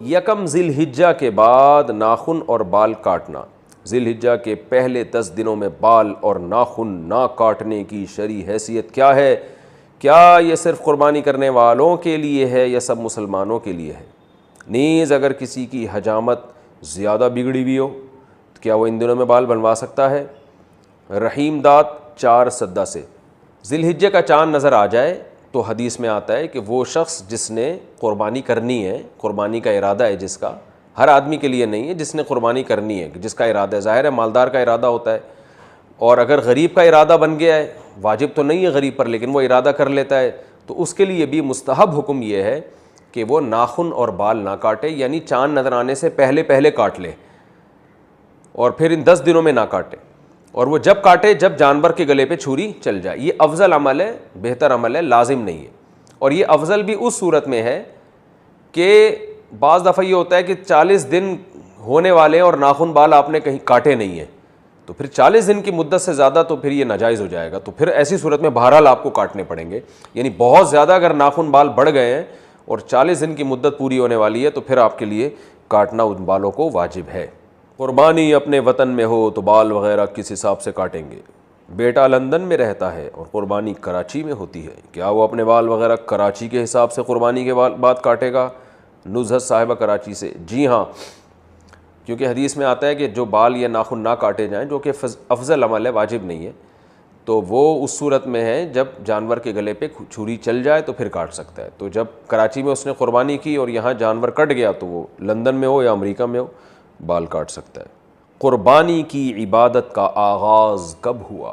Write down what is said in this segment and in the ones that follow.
یکم ذی الحجہ کے بعد ناخن اور بال کاٹنا۔ ذی الحجہ کے پہلے 10 دنوں میں بال اور ناخن نہ کاٹنے کی شرعی حیثیت کیا ہے؟ کیا یہ صرف قربانی کرنے والوں کے لیے ہے یا سب مسلمانوں کے لیے ہے؟ نیز اگر کسی کی حجامت زیادہ بگڑی ہوئی ہو تو کیا وہ ان دنوں میں بال بنوا سکتا ہے؟ رحیم دات 4 سدہ سے۔ ذی الحجہ کا چاند نظر آ جائے تو حدیث میں آتا ہے کہ وہ شخص جس نے قربانی کرنی ہے، قربانی کا ارادہ ہے جس کا، ہر آدمی کے لیے نہیں ہے، جس نے قربانی کرنی ہے، جس کا ارادہ ہے، ظاہر ہے مالدار کا ارادہ ہوتا ہے، اور اگر غریب کا ارادہ بن گیا ہے، واجب تو نہیں ہے غریب پر لیکن وہ ارادہ کر لیتا ہے، تو اس کے لیے بھی مستحب حکم یہ ہے کہ وہ ناخن اور بال نہ کاٹے، یعنی چاند نظر آنے سے پہلے کاٹ لے اور پھر ان 10 دنوں میں نہ کاٹے، اور وہ جب کاٹے جب جانور کے گلے پہ چھری چل جائے۔ یہ افضل عمل ہے، بہتر عمل ہے، لازم نہیں ہے۔ اور یہ افضل بھی اس صورت میں ہے کہ بعض دفعہ یہ ہوتا ہے کہ 40 دن ہونے والے ہیں اور ناخن بال آپ نے کہیں کاٹے نہیں ہیں، تو پھر 40 دن کی مدت سے زیادہ تو پھر یہ ناجائز ہو جائے گا، تو پھر ایسی صورت میں بہرحال آپ کو کاٹنے پڑیں گے۔ یعنی بہت زیادہ اگر ناخن بال بڑھ گئے ہیں اور 40 دن کی مدت پوری ہونے والی ہے تو پھر آپ کے لیے کاٹنا ان بالوں کو واجب ہے۔ قربانی اپنے وطن میں ہو تو بال وغیرہ کس حساب سے کاٹیں گے؟ بیٹا لندن میں رہتا ہے اور قربانی کراچی میں ہوتی ہے، کیا وہ اپنے بال وغیرہ کراچی کے حساب سے قربانی کے بعد کاٹے گا؟ نزہت صاحبہ کراچی سے۔ جی ہاں، کیونکہ حدیث میں آتا ہے کہ جو بال یا ناخن نہ کاٹے جائیں، جو کہ افضل عمل ہے، واجب نہیں ہے، تو وہ اس صورت میں ہے جب جانور کے گلے پہ چھری چل جائے تو پھر کاٹ سکتا ہے۔ تو جب کراچی میں اس نے قربانی کی اور یہاں جانور کٹ گیا تو وہ لندن میں ہو یا امریکہ میں ہو بال کاٹ سکتا ہے۔ قربانی کی عبادت کا آغاز کب ہوا؟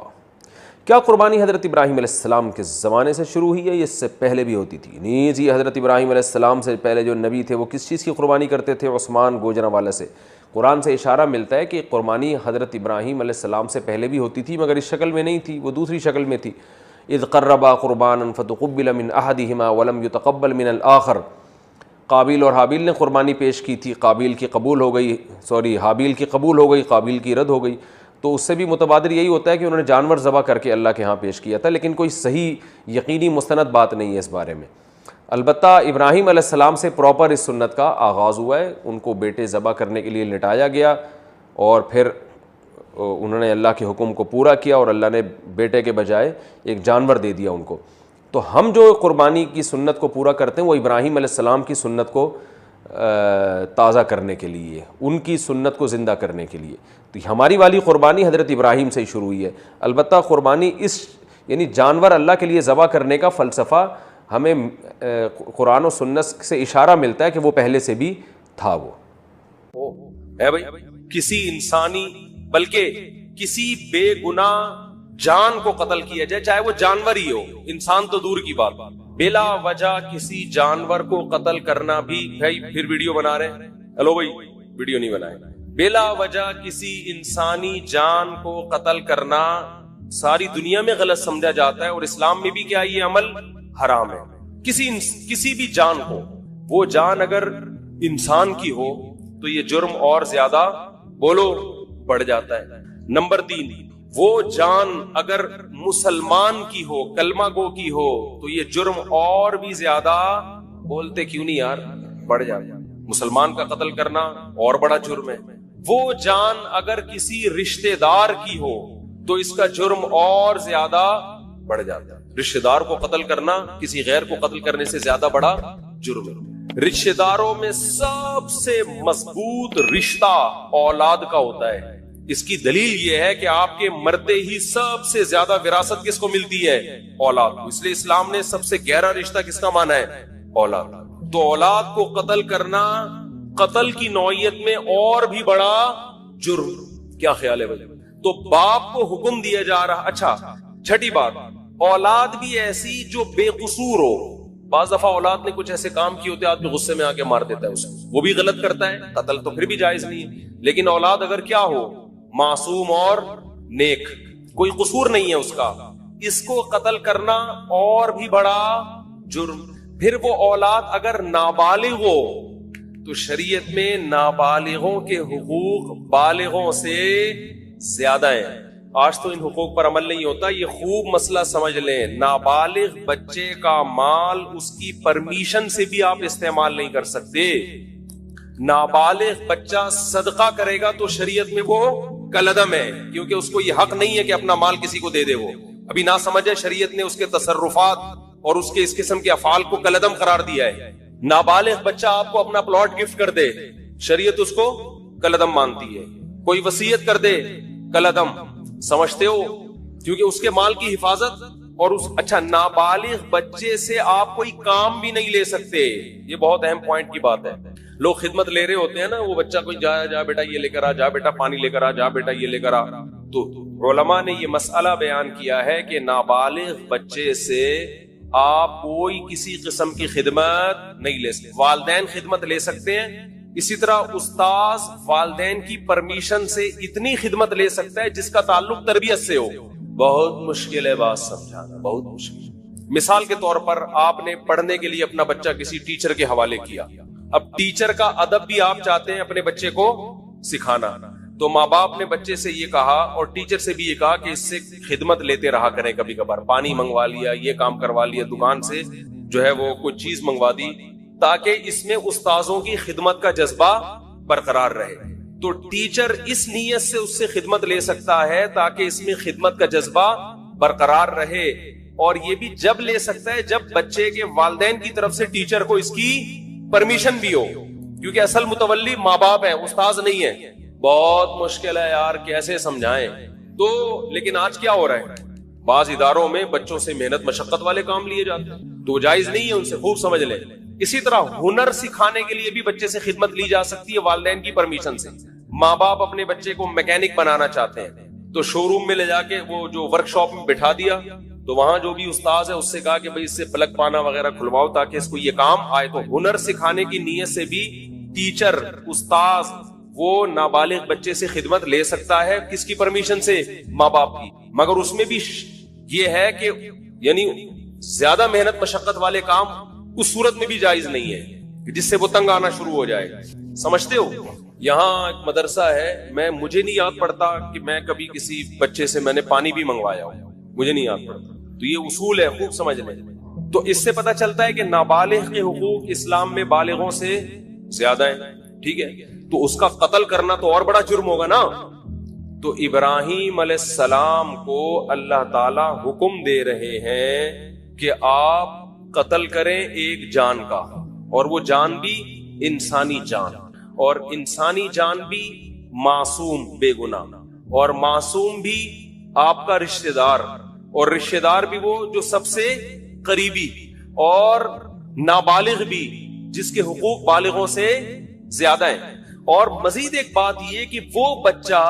کیا قربانی حضرت ابراہیم علیہ السلام کے زمانے سے شروع ہوئی ہے یا اس سے پہلے بھی ہوتی تھی؟ نیز یہ حضرت ابراہیم علیہ السلام سے پہلے جو نبی تھے وہ کس چیز کی قربانی کرتے تھے؟ عثمان گوجرانوالہ سے۔ قرآن سے اشارہ ملتا ہے کہ قربانی حضرت ابراہیم علیہ السلام سے پہلے بھی ہوتی تھی، مگر اس شکل میں نہیں تھی، وہ دوسری شکل میں تھی۔ اذ قربا قربانا فتقبل من احدہما ولم يتقبل من الآخر۔ قابیل اور حابیل نے قربانی پیش کی تھی، حابیل کی قبول ہو گئی، قابیل کی رد ہو گئی، تو اس سے بھی متبادر یہی ہوتا ہے کہ انہوں نے جانور ذبح کر کے اللہ کے ہاں پیش کیا تھا، لیکن کوئی صحیح یقینی مستند بات نہیں ہے اس بارے میں۔ البتہ ابراہیم علیہ السلام سے پراپر اس سنت کا آغاز ہوا ہے، ان کو بیٹے ذبح کرنے کے لیے لٹایا گیا اور پھر انہوں نے اللہ کے حکم کو پورا کیا اور اللہ نے بیٹے کے بجائے ایک جانور دے دیا ان کو۔ تو ہم جو قربانی کی سنت کو پورا کرتے ہیں وہ ابراہیم علیہ السلام کی سنت کو تازہ کرنے کے لیے، ان کی سنت کو زندہ کرنے کے لیے۔ تو ہماری والی قربانی حضرت ابراہیم سے ہی شروع ہوئی ہے۔ البتہ قربانی یعنی جانور اللہ کے لیے ذبح کرنے کا فلسفہ ہمیں قرآن و سنت سے اشارہ ملتا ہے کہ وہ پہلے سے بھی تھا۔ وہ ہے بھائی کسی انسانی بلکہ کسی بے گناہ جان کو قتل کیا جائے، چاہے وہ جانور ہی ہو، انسان تو دور کی بات، بلا وجہ کسی جانور کو قتل کرنا بھی، بھائی پھر ویڈیو بنا رہے ہیں، ہلو بھائی ویڈیو نہیں بنائے، بلا وجہ کسی انسانی جان کو قتل کرنا ساری دنیا میں غلط سمجھا جاتا ہے، اور اسلام میں بھی کیا یہ عمل حرام ہے۔ کسی بھی جان کو، وہ جان اگر انسان کی ہو تو یہ جرم اور زیادہ بولو بڑھ جاتا ہے۔ نمبر 3، وہ جان اگر مسلمان کی ہو، کلمہ گو کی ہو، تو یہ جرم اور بھی زیادہ، بولتے کیوں نہیں یار، بڑھ جاتا ہے۔ مسلمان کا قتل کرنا اور بڑا جرم ہے۔ وہ جان اگر کسی رشتہ دار کی ہو تو اس کا جرم اور زیادہ بڑھ جاتا ہے۔ رشتہ دار کو قتل کرنا کسی غیر کو قتل کرنے سے زیادہ بڑا جرم ہے۔ رشتہ داروں میں سب سے مضبوط رشتہ اولاد کا ہوتا ہے۔ اس کی دلیل یہ ہے کہ آپ کے مرتے ہی سب سے زیادہ وراثت کس کو ملتی ہے؟ اولاد کو۔ اس لیے اسلام نے سب سے گہرا رشتہ کس کا مانا ہے؟ اولاد۔ تو اولاد کو قتل کرنا قتل کی نوعیت میں اور بھی بڑا جرم۔ کیا خیال ہے بھائی؟ تو باپ کو حکم دیا جا رہا۔ اچھا، چھٹی بات، اولاد بھی ایسی جو بے قصور ہو۔ بعض دفعہ اولاد نے کچھ ایسے کام کیے ہوتے ہیں آدمی غصے میں آ کے مار دیتا ہے اسے، وہ بھی غلط کرتا ہے، قتل تو پھر بھی جائز نہیں ہے۔ لیکن اولاد اگر کیا ہو، معصوم اور نیک، کوئی قصور نہیں ہے اس کا، اس کو قتل کرنا اور بھی بڑا جرم۔ پھر وہ اولاد اگر نابالغ ہو تو شریعت میں نابالغوں کے حقوق بالغوں سے زیادہ ہیں۔ آج تو ان حقوق پر عمل نہیں ہوتا، یہ خوب مسئلہ سمجھ لیں۔ نابالغ بچے کا مال اس کی پرمیشن سے بھی آپ استعمال نہیں کر سکتے۔ نابالغ بچہ صدقہ کرے گا تو شریعت میں وہ کالعدم ہے، کیونکہ اس کو یہ حق نہیں ہے کہ اپنا مال کسی کو دے دے. وہ ابھی نہ سمجھے، شریعت نے اس کے تصرفات اور اس کے اس قسم کے افعال کو کالعدم قرار دیا ہے. نابالغ بچہ آپ کو اپنا پلاٹ گفٹ کر دے، شریعت اس کو کالعدم مانتی ہے. کوئی وصیت کر دے، کالعدم. سمجھتے ہو؟ کیونکہ اس کے مال کی حفاظت اور اچھا نابالغ بچے سے آپ کوئی کام بھی نہیں لے سکتے. یہ بہت اہم پوائنٹ کی بات ہے. لوگ خدمت لے رہے ہوتے ہیں نا، وہ بچہ کوئی جا بیٹا یہ لے کر آ، جا بیٹا پانی لے کر آ، جا بیٹا یہ لے کر آ. تو علماء نے یہ مسئلہ بیان کیا ہے کہ نابالغ بچے سے آپ کوئی کسی قسم کی خدمت نہیں لے سکتے. والدین خدمت لے سکتے ہیں، اسی طرح استاذ والدین کی پرمیشن سے اتنی خدمت لے سکتا ہے جس کا تعلق تربیت سے ہو. بہت مشکل ہے بات سمجھانا، بہت مشکل. مثال کے طور پر آپ نے پڑھنے کے لیے اپنا بچہ کسی ٹیچر کے حوالے کیا. اب ٹیچر کا ادب بھی آپ چاہتے ہیں اپنے بچے کو سکھانا، تو ماں باپ نے بچے سے یہ کہا اور ٹیچر سے بھی یہ کہا کہ اس سے خدمت لیتے رہا کریں. کبھی کبھار پانی منگوا لیا، یہ کام کروا لیا، دکان سے جو ہے وہ کوئی چیز منگوا دی، تاکہ اس میں استاذوں کی خدمت کا جذبہ برقرار رہے. تو ٹیچر اس نیت سے اس سے خدمت لے سکتا ہے تاکہ اس میں خدمت کا جذبہ برقرار رہے. اور یہ بھی جب لے سکتا ہے جب بچے کے والدین کی طرف سے ٹیچر کو اس کی پرمیشن بھی ہو، کیونکہ اصل متولی ماں باپ ہے، استاذ نہیں ہے. بہت مشکل ہے یار، کیسے سمجھائیں. تو لیکن آج کیا ہو رہا ہے، بعض اداروں میں بچوں سے محنت مشقت والے کام لیے جاتے ہیں، تو جائز نہیں ہے، ان سے خوب سمجھ لیں. اسی طرح ہنر سکھانے کے لیے بھی بچے سے خدمت لی جا سکتی ہے والدین کی پرمیشن سے. ماں باپ اپنے بچے کو میکینک بنانا چاہتے ہیں تو شو روم میں لے جا کے وہ جو ورک شاپ میں بٹھا دیا، تو وہاں جو بھی استاذ ہے اس سے کہا کہ بھئی اس سے پلگ پانا وغیرہ کھلواؤ تاکہ اس کو یہ کام آئے. تو ہنر سکھانے کی نیت سے بھی ٹیچر استاذ وہ نابالغ بچے سے خدمت لے سکتا ہے. کس کی پرمیشن سے؟ ماں باپ کی. مگر اس میں بھی یہ ہے کہ یعنی زیادہ محنت مشقت والے کام اس صورت میں بھی جائز نہیں ہے جس سے وہ تنگ آنا شروع ہو جائے. سمجھتے ہو؟ یہاں ایک مدرسہ ہے، مجھے نہیں یاد پڑتا کہ میں کبھی کسی بچے سے میں نے پانی بھی منگوایا ہو، مجھے نہیں یاد پڑتا. تو یہ اصول ہے، خوب سمجھ لیں. تو اس سے پتہ چلتا ہے کہ نابالغ کے حقوق اسلام میں بالغوں سے زیادہ ہیں. ٹھیک ہے، تو اس کا قتل کرنا تو اور بڑا جرم ہوگا نا. تو ابراہیم علیہ السلام کو اللہ تعالی حکم دے رہے ہیں کہ آپ قتل کریں ایک جان کا، اور وہ جان بھی انسانی جان، اور انسانی جان بھی معصوم بے گناہ، اور معصوم بھی آپ کا رشتہ دار، اور رشتہ دار بھی وہ جو سب سے قریبی، اور نابالغ بھی جس کے حقوق بالغوں سے زیادہ ہیں. اور مزید ایک بات یہ کہ وہ بچہ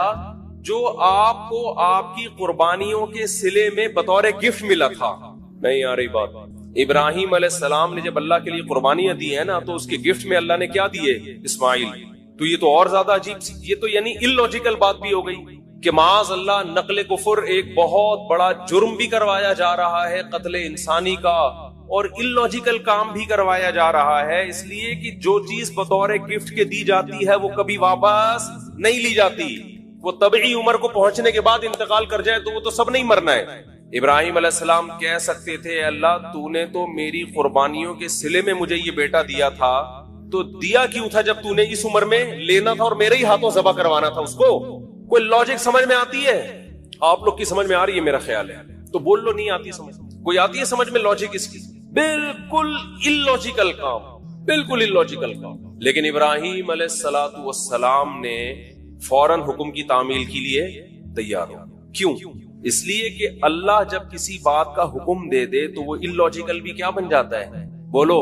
جو آپ کو آپ کی قربانیوں کے صلے میں بطور گفٹ ملا تھا. نہیں آ رہی بات؟ ابراہیم علیہ السلام نے جب اللہ کے لیے قربانیاں دی ہیں نا، تو اس کے گفٹ میں اللہ نے کیا دیے؟ اسماعیل. تو یہ تو اور زیادہ عجیب سی، یہ تو یعنی اللاجیکل بات بھی ہو گئی کہ معاذ اللہ نقل کفر ایک بہت بڑا جرم بھی کروایا جا رہا ہے، قتل انسانی کا، اور اللاجیکل کام بھی کروایا جا رہا ہے. اس لیے کہ جو چیز بطور گفٹ کے دی جاتی ہے وہ کبھی واپس نہیں لی جاتی. وہ طبعی عمر کو پہنچنے کے بعد انتقال کر جائے تو وہ تو سب نہیں مرنا ہے. ابراہیم علیہ السلام کہہ سکتے تھے اللہ تو نے تو میری قربانیوں کے صلے میں مجھے یہ بیٹا دیا تھا، تو دیا کیوں تھا جب تو نے اس عمر میں لینا تھا اور میرے ہی ہاتھوں ذبح کروانا تھا اس کو؟ کوئی لاجک سمجھ میں آتی ہے؟ آپ لوگ کی سمجھ میں آ رہی ہے میرا خیال ہے، تو بول لو نہیں آتی سمجھ. کوئی آتی ہے سمجھ میں لاجک اس کی؟ بالکل اللاجیکل کام، بالکل اللاجیکل کام. لیکن ابراہیم علیہ السلام نے فوراً حکم کی تعمیل کے لیے تیار ہو. کیوں؟ اس لیے کہ اللہ جب کسی بات کا حکم دے دے تو وہ اللاجیکل بھی کیا بن جاتا ہے؟ بولو.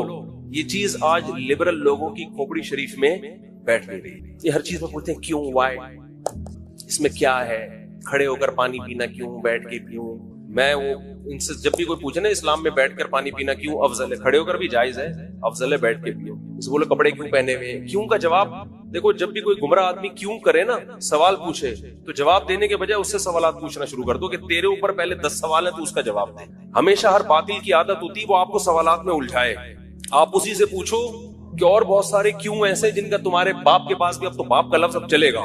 یہ چیز آج لبرل لوگوں کی کھوپڑی شریف میں بیٹھ گئی. یہ ہر چیز میں پوچھتے ہیں کیوں، وائی، اس میں کیا ہے، کھڑے ہو کر پانی پینا کیوں، بیٹھ کے پیوں. میں وہ ان سے جب بھی کوئی پوچھے نا اسلام میں بیٹھ کر پانی پینا کیوں افضل ہے، کھڑے ہو کر بھی جائز ہے، افضل ہے بیٹھ کے پیو. اس بولے کپڑے کیوں پہنے ہوئے ہیں، کیوں کا جواب دیکھو. جب بھی کوئی گمراہ آدمی کیوں کرے نا، سوال پوچھے، تو جواب دینے کے بجائے اس سے سوالات پوچھنا شروع کر دو کہ تیرے اوپر پہلے 10 سوال ہیں تو اس کا جواب دے. ہمیشہ ہر باطل کی عادت ہوتی ہے وہ آپ کو سوالات میں الجھائے. آپ اسی سے پوچھو کہ اور بہت سارے کیوں ایسے جن کا تمہارے باپ کے پاس بھی، اب تو باپ کا لفظ اب چلے گا،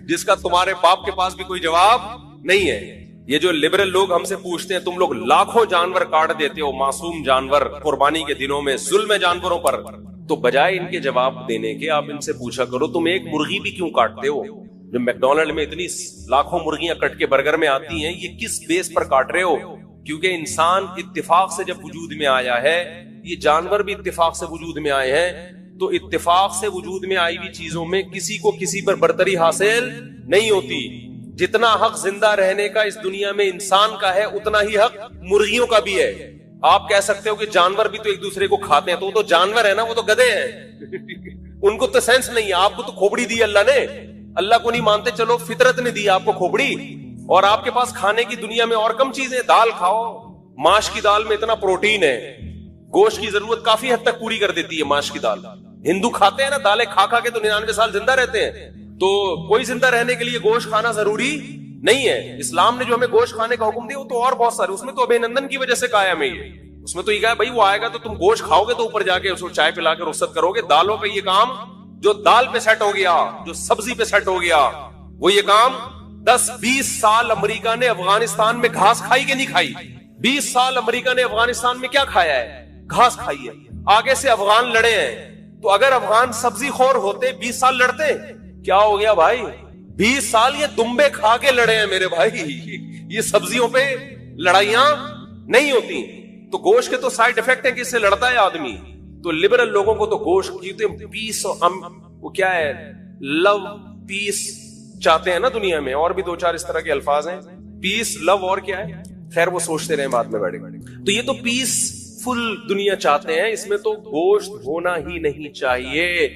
جس کا تمہارے باپ کے پاس بھی کوئی جواب نہیں ہے. یہ جو لبرل لوگ ہم سے پوچھتے ہیں تم لوگ لاکھوں جانور کاٹ دیتے ہو، معصوم جانور قربانی کے دنوں میں، ظلم ہے جانوروں پر، تو بجائے ان کے جواب دینے کے آپ ان سے پوچھا کرو تم ایک مرغی بھی کیوں کاٹتے ہو؟ جو میکڈونلڈ میں اتنی لاکھوں مرغیاں کٹ کے برگر میں آتی ہیں، یہ کس بیس پر کاٹ رہے ہو؟ کیونکہ انسان اتفاق سے جب وجود میں آیا ہے، یہ جانور بھی اتفاق سے وجود میں آئے ہیں، تو اتفاق سے وجود میں آئی ہوئی چیزوں میں کسی کو کسی پر برتری حاصل نہیں ہوتی۔ جتنا حق زندہ رہنے کا اس دنیا میں انسان کا ہے، اتنا ہی حق مرغیوں کا بھی ہے۔ آپ کہہ سکتے ہو کہ جانور بھی تو ایک دوسرے کو کھاتے ہیں، تو وہ تو جانور ہے نا، وہ تو گدھے ہیں ان کو تو سینس نہیں ہے۔ آپ کو تو کھوپڑی دی اللہ نے، اللہ کو نہیں مانتے، چلو فطرت نے دی آپ کو کھوپڑی، اور آپ کے پاس کھانے کی دنیا میں اور کم چیزیں، دال کھاؤ، ماش کی دال میں اتنا پروٹین ہے، گوشت کی ضرورت کافی حد تک پوری کر دیتی ہے ماش کی دال۔ ہندو کھاتے ہیں نا دالیں، کھا کھا کے تو 99 سال زندہ رہتے ہیں۔ تو کوئی زندہ رہنے کے لیے گوشت کھانا ضروری نہیں ہے۔ اسلام نے جو ہمیں گوشت کھانے کا حکم دیا وہ تو اور بہت سارے، اس میں تو ابھینندن کی وجہ سے کہا ہے ہمیں، یہ اس میں تو یہ کہا بھائی وہ آئے گا تو تم گوشت کھاؤ گے تو اوپر جا کے اس کو چائے پلا کے رخصت کرو گے۔ دالوں کا یہ کام جو دال پہ سیٹ ہو گیا، جو سبزی پہ سیٹ ہو گیا، وہ یہ کام 10-20 سال امریکہ نے افغانستان میں گھاس کھائی کہ نہیں کھائی؟ 20 سال امریکہ نے افغانستان میں کیا کھایا ہے؟ گھاس کھائی ہے۔ آگے سے افغان لڑے ہیں، تو اگر افغان سبزی خور ہوتے 20 سال لڑتے؟ کیا ہو گیا بھائی؟ 20 سال یہ دمبے کھا کے لڑے ہیں میرے بھائی، یہ سبزیوں پہ لڑائیاں نہیں ہوتی۔ تو گوشت کے تو سائیڈ افیکٹ ہیں کہ اس سے لڑتا ہے آدمی۔ تو لبرل لوگوں کو تو گوشت کی پیس، وہ کیا ہے، لو پیس چاہتے ہیں نا دنیا میں، اور بھی 2-4 اس طرح کے الفاظ ہیں، پیس، لو، اور کیا ہے، خیر وہ سوچتے رہے بعد میں بیٹھے۔ تو یہ تو پیس فل دنیا چاہتے ہیں، اس میں تو گوشت ہونا ہی نہیں چاہیے۔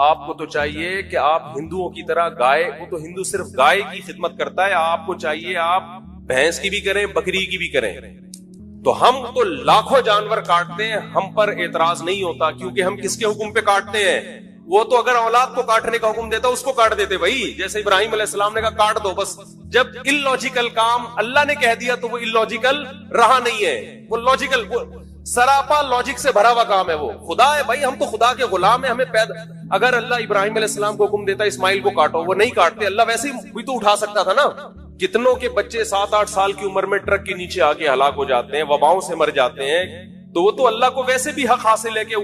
آپ کو تو چاہیے کہ آپ ہندوؤں کی طرح گائے، وہ تو ہندو صرف گائے کی خدمت کرتا ہے، آپ کو چاہیے آپ بھینس کی بھی کریں، بکری کی بھی کریں۔ تو ہم تو لاکھوں جانور کاٹتے ہیں، ہم پر اعتراض نہیں ہوتا، کیونکہ ہم کس کے حکم پہ کاٹتے ہیں؟ وہ تو اگر اولاد کو کاٹنے کا حکم دیتا اس کو کاٹ دیتے بھائی، جیسے ابراہیم علیہ السلام نے کہا کاٹ دو بس۔ جب illogical کام اللہ نے کہہ دیا تو وہ illogical رہا نہیں ہے، وہ لاجیکل، سراپا لاجک سے بھرا ہوا کام ہے۔ وہ خدا ہے بھائی، ہم تو خدا کے غلام ہیں، ہمیں پیدا، اگر اللہ ابراہیم علیہ السلام کو حکم دیتا اسماعیل کو کاٹو، وہ نہیں کاٹتے، اللہ ویسے ہی بھی تو اٹھا سکتا تھا نا۔ کتنوں کے بچے 7-8 سال کی عمر میں ٹرک کے نیچے آ کے ہلاک ہو جاتے ہیں، وباؤں سے مر جاتے ہیں، تو وہ تو اللہ کو ویسے بھی حق حاصل ہے کہ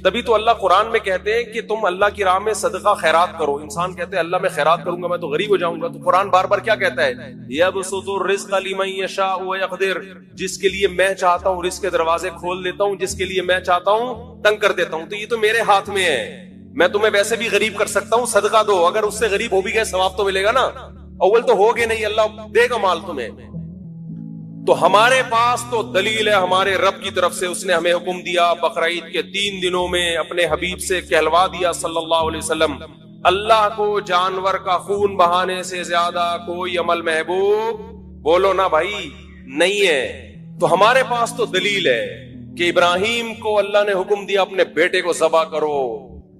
تبھی تو اللہ قرآن میں کہتے ہیں کہ تم اللہ کی راہ میں صدقہ خیرات کرو۔ انسان کہتے ہیں اللہ میں خیرات کروں گا میں تو غریب ہو جاؤں گا، تو قرآن بار بار کیا کہتا ہے؟ یبسط الرزق لمن یشاء ویقدر، جس کے لیے میں چاہتا ہوں رزق کے دروازے کھول دیتا ہوں، جس کے لیے میں چاہتا ہوں تنگ کر دیتا ہوں۔ تو یہ تو میرے ہاتھ میں ہے، میں تمہیں ویسے بھی غریب کر سکتا ہوں، صدقہ دو، اگر اس سے غریب ہو بھی گئے ثواب تو ملے گا نا، اول تو ہوگے نہیں، اللہ دے گا مال تمہیں۔ تو ہمارے پاس تو دلیل ہے ہمارے رب کی طرف سے، اس نے ہمیں حکم دیا بقرعید کے 3 دنوں میں اپنے حبیب سے کہلوا دیا صلی اللہ علیہ وسلم، اللہ کو جانور کا خون بہانے سے زیادہ کوئی عمل محبوب، بولو نا بھائی، نہیں ہے۔ تو ہمارے پاس تو دلیل ہے کہ ابراہیم کو اللہ نے حکم دیا اپنے بیٹے کو ذبح کرو۔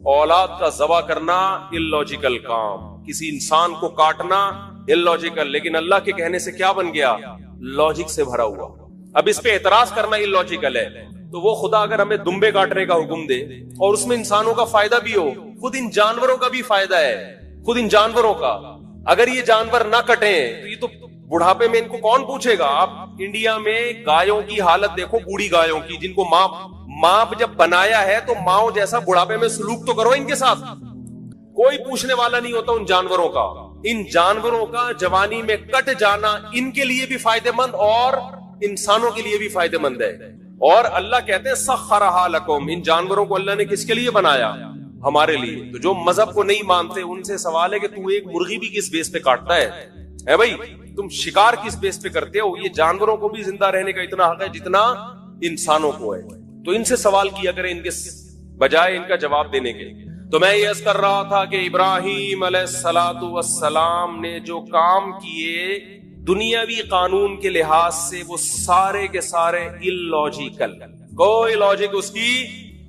اولاد کا ذبح کرنا illogical کام، کسی انسان کو کاٹنا illogical، لیکن اللہ کے کہنے سے کیا بن گیا؟ لاجک سے بھرا ہوا۔ اب اس پہ اعتراض کرنا illogical ہے، تو وہ خدا اگر ہمیں دمبے کاٹنے کا حکم دے اور اس میں انسانوں کا فائدہ بھی ہو، خود ان جانوروں کا بھی فائدہ ہے، خود ان جانوروں کا، اگر یہ جانور نہ کٹیں تو یہ تو بڑھاپے میں ان کو کون پوچھے گا؟ آپ انڈیا میں گایوں کی حالت دیکھو، بوڑھی گایوں کی، جن کو ماں جب بنایا ہے تو ماں جیسا بڑھاپے میں سلوک تو کرو ان کے ساتھ، کوئی پوچھنے والا نہیں ہوتا ان جانوروں کا۔ ان جانوروں کا جوانی میں کٹ جانا ان کے لیے بھی فائدہ مند اور انسانوں کے لیے بھی فائدہ مند ہے۔ اور اللہ کہتے ہیں سخرھا لکم، ان جانوروں کو اللہ نے کس کے لیے بنایا؟ ہمارے لیے۔ تو جو مذہب کو نہیں مانتے ان سے سوال ہے کہ تو ایک مرغی بھی کس بیس پہ کاٹتا ہے بھائی؟ تم شکار کس بیس پہ کرتے ہو؟ یہ جانوروں کو بھی زندہ رہنے کا اتنا حق ہے جتنا انسانوں کو ہے۔ تو ان سے سوال کیا کریں ان کے بجائے ان کا جواب دینے کے۔ تو میں یہ عرض کر رہا تھا کہ ابراہیم علیہ السلام نے جو کام کیے دنیاوی قانون کے لحاظ سے وہ سارے کے سارے illogical، کوئی لاجک اس کی،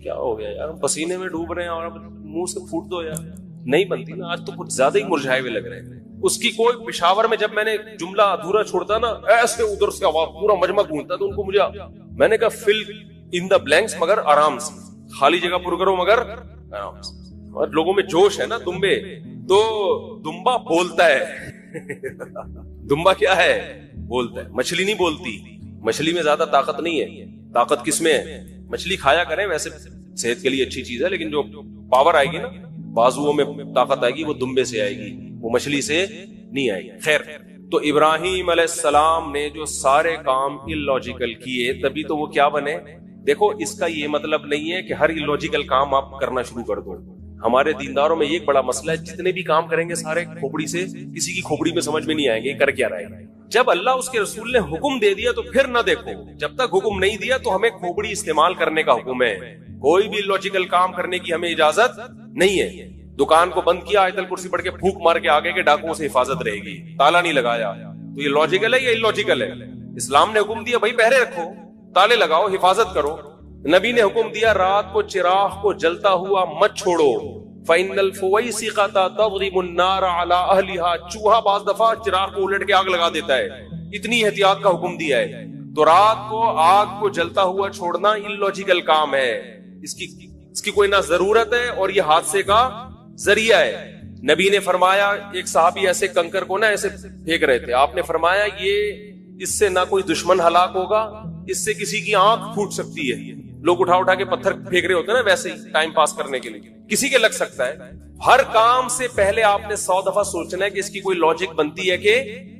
کیا ہو گیا یار پسینے میں ڈوب رہے ہیں اور منہ سے پھوٹ دو یار، نہیں بنتی نا، آج تو کچھ زیادہ ہی مرجھائے ہوئے لگ رہے ہیں۔ اس کی کوئی، پشاور میں جب میں نے جملہ ادھورا چھوڑتا نا، ایسے ادھر سے پورا مجمع گونجتا، تو ان کو مجھے، میں نے کہا فل ان دا بلینکس، مگر آرام سے، خالی جگہ پر کرو مگر آرام سے۔ اور لوگوں میں جوش ہے نا، دمبے، تو دمبا بولتا ہے دمبا کیا ہے؟ بولتا ہے۔ مچھلی نہیں بولتی، مچھلی میں زیادہ طاقت نہیں ہے، طاقت کس میں ہے؟ مچھلی کھایا کریں، ویسے صحت کے لیے اچھی چیز ہے، لیکن جو پاور آئے گی نا، بازوؤں میں طاقت آئے گی، وہ دمبے سے آئے گی، وہ مچھلی سے نہیں آئے گی۔ خیر، تو ابراہیم علیہ السلام نے جو سارے کام اللاجیکل کیے، تبھی تو وہ کیا بنے۔ دیکھو، اس کا یہ مطلب نہیں ہے کہ ہر اللاجیکل کام آپ کرنا شروع کر دو۔ ہمارے دینداروں میں یہ ایک بڑا مسئلہ ہے، جتنے بھی کام کریں گے سارے کھوپڑی سے، کسی کی کھوپڑی میں سمجھ میں نہیں آئیں گے کر کیا رہے گا۔ جب اللہ اس کے رسول نے حکم دے دیا تو پھر نہ دیکھو، جب تک حکم نہیں دیا تو ہمیں کھوپڑی استعمال کرنے کا حکم ہے، کوئی بھی لاجیکل کام کرنے کی ہمیں اجازت نہیں ہے۔ دکان کو بند کیا، آیت الکرسی پڑھ کے پھونک مار کے آگے کے ڈاکوؤں سے حفاظت رہے گی، تالا نہیں لگایا، تو یہ لاجیکل ہے یا اللاجیکل ہے؟ اسلام نے حکم دیا بھائی پہرے رکھو، تالے لگاؤ، حفاظت کرو۔ نبی نے حکم دیا رات کو چراغ کو جلتا ہوا مت چھوڑو، فَإِنَّ الْفُوَيْسِقَةَ تَضْرِبُ النَّارَ عَلَىٰ أَهْلِهَا، چوہا بعض دفعہ چراغ کو الٹ کے آگ لگا دیتا ہے، اتنی احتیاط کا حکم دیا ہے۔ تو رات کو آگ کو جلتا ہوا چھوڑنا اللاجیکل کام ہے، اس کی کوئی نہ ضرورت ہے اور یہ حادثے کا ذریعہ ہے۔ نبی نے فرمایا، ایک صحابی ایسے کنکر کو نہ ایسے پھینک رہے تھے، آپ نے فرمایا یہ اس سے نہ کوئی دشمن ہلاک ہوگا، اس سے کسی کی آنکھ پھوٹ سکتی ہے۔ لوگ اٹھا اٹھا کے پتھر پھینک رہے ہوتے ہیں نا، ویسے ہی ٹائم پاس کرنے کے لیے، کسی کے لگ سکتا ہے۔ ہر کام سے پہلے آپ نے 100 دفعہ سوچنا ہے کہ اس کی کوئی لاجک بنتی ہے کہ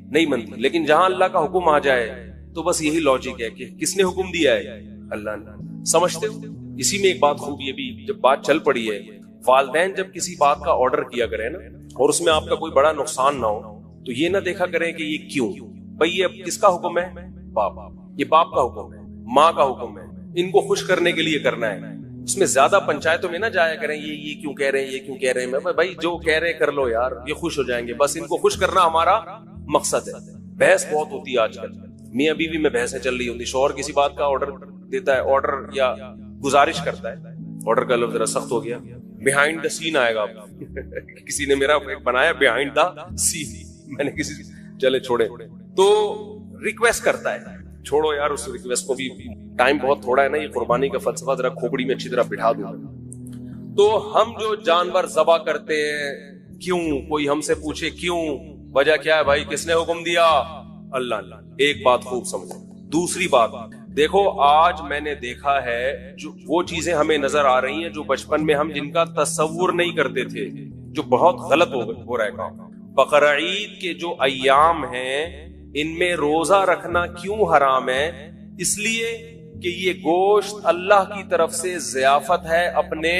نہیں بنتی، لیکن جہاں اللہ کا حکم آ جائے تو بس یہی لاجک ہے کہ کس نے حکم دیا ہے، اللہ نے۔ سمجھتے ہو؟ اسی میں ایک بات خوب یہ بھی، جب بات چل پڑی ہے، والدین جب کسی بات کا آرڈر کیا کریں نا اور اس میں آپ کا کوئی بڑا نقصان نہ ہو، تو یہ نہ دیکھا کریں کہ یہ کیوں بھائی، یہ کس کا حکم ہے؟ باپ، یہ باپ کا حکم ہے، ماں کا حکم ہے، ان کو خوش کرنے کے لیے کرنا ہے۔ اس میں زیادہ پنچایتوں میں نہ جایا کریں، یہ کیوں کہہ رہے ہیں، یہ کیوں کہہ رہے ہیں، بھائی جو کہہ رہے کر لو یار، یہ خوش ہو جائیں گے، بس ان کو خوش کرنا ہمارا مقصد ہے۔ بحث بہت ہوتی ہے آج کل، میاں بیوی میں بحثیں چل رہی ہوتی، شوہر کسی بات کا آرڈر دیتا ہے، آرڈر یا گزارش کرتا ہے، آرڈر کا لفظ ذرا سخت ہو گیا، بیہائنڈ دا سین آئے گا۔ کسی نے میرا ایک بنایا بیہائنڈ دا سین، میں نے کسی چلے چھوڑے، تو ریکویسٹ کرتا ہے، چھوڑو یار اس ریکویسٹ کو بھی، ٹائم بہت تھوڑا ہے نا، یہ قربانی کا فلسفہ ذرا کھوپڑی میں اچھی طرح بٹھا دوں۔ تو ہم جو جانور ذبح کرتے ہیں، کیوں؟ کوئی ہم سے پوچھے کیوں، وجہ کیا ہے بھائی، کس نے حکم دیا؟ اللہ۔ ایک بات خوب سمجھو۔ دوسری بات دیکھو، آج میں نے دیکھا ہے جو وہ چیزیں ہمیں نظر آ رہی ہیں جو بچپن میں ہم جن کا تصور نہیں کرتے تھے، جو بہت غلط ہو رہا ہے کام۔ بقرہ عید کے جو ایام ہیں، ان میں روزہ رکھنا کیوں حرام ہے؟ اس لیے کہ یہ گوشت اللہ کی طرف سے ضیافت ہے اپنے